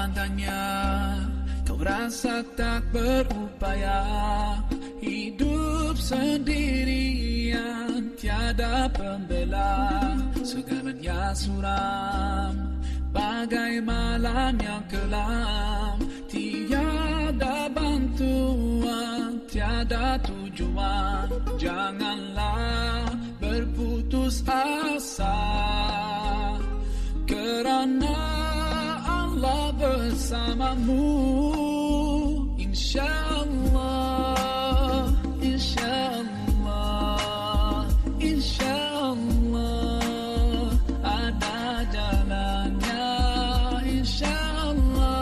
padanya. Kau rasa tak berupaya, hidup sendirian, tiada pembela. Segalanya suram, bagai malam yang kelam. Tiada bantuan, tiada tujuan. Janganlah berputus asa, kerana Allah bersamamu. InsyaAllah, InsyaAllah, InsyaAllah ada jalannya. InsyaAllah,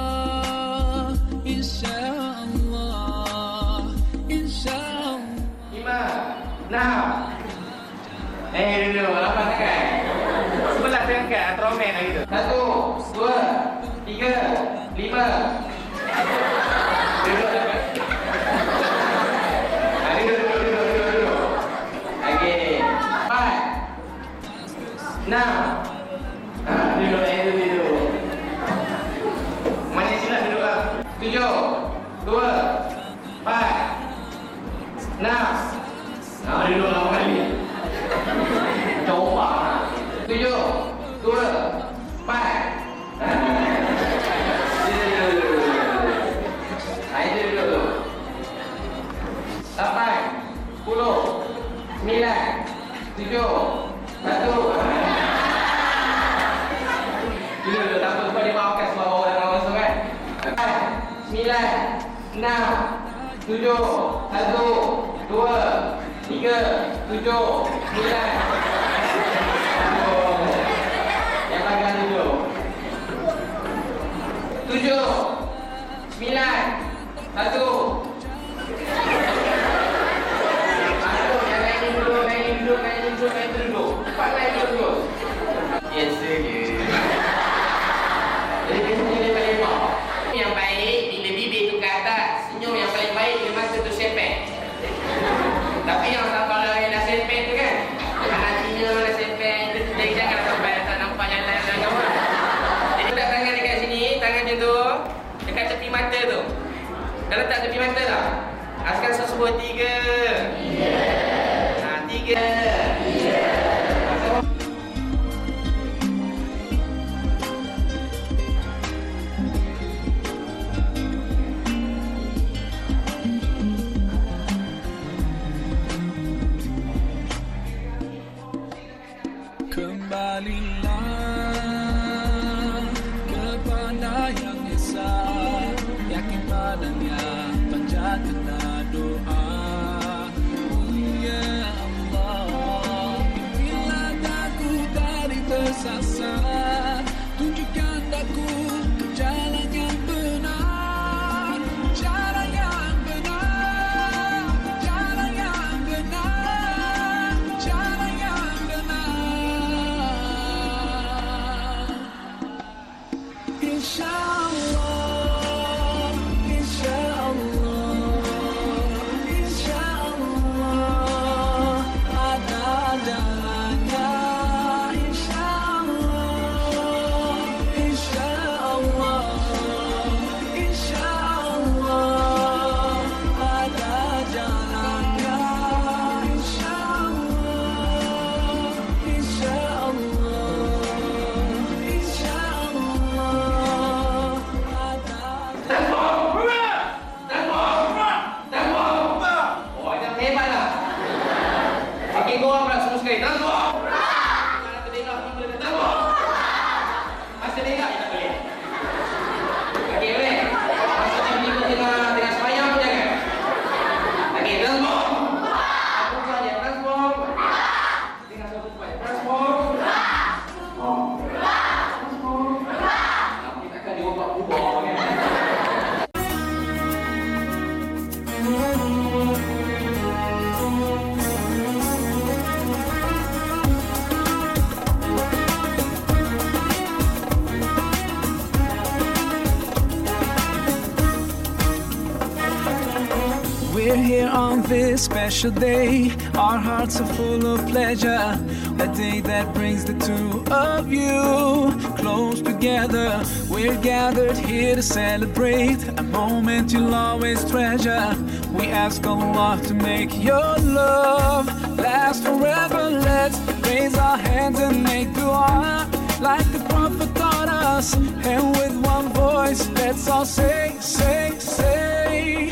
InsyaAllah, InsyaAllah. 5, 6. Dulu, lapang kan? Sebelah saya angkat, tromen lagi tu. 1, 2, 3, 5. Duduk. Duduk. Okey. 4, 6. Duduk. Mana silap duduk lah. 7, 2, 4, 6. Duduk lama kali. Coba. 7, 2, 4. Itu dulu. 8, 10, 9, 7, 1. Dulu, tak apa sebab dia maafkan semua orang yang masuk kan. 8, 9, 6, 7, 1, 2, 3, 7, 9. Yang paling dulu. 7, 9, 1. Yang lain dulu. Cepat lain dulu. Yes, je. Jadi biasanya dia paling lemah. Yang baik, bila bibir tu ke atas, senyum yang paling baik bila masa tu sepek. Tapi yang kalau yang dah sepek tu kan, anak Cina dah sepek, jadi jangan sampai tak nampak jalan kamu. Jadi letak tangan dekat sini, tangan dia tu dekat tepi mata tu. Dah letak tepi mata tak? Sekarang sebut 3. 3. Kembalilah kepada Yang Esa, yakin padanya, panjatkanlah doa. Oh ya Allah, pimpinlah daku dari tersasar, tunjukkan daku ke jalan yang benar, jalan yang benar, jalan yang benar, jalan yang benar. InsyaAllah, InsyaAllah, InsyaAllah ada jalannya. InsyaAllah, InsyaAllah, InsyaAllah ada jalannya. InsyaAllah, InsyaAllah, InsyaAllah. this special day, our hearts are full of pleasure. A day that brings the two of you close together. We're gathered here to celebrate a moment you'll always treasure. We ask Allah to make your love last forever. Let's raise our hands and make dua like the Prophet taught us. And with one voice, let's all say, say, say,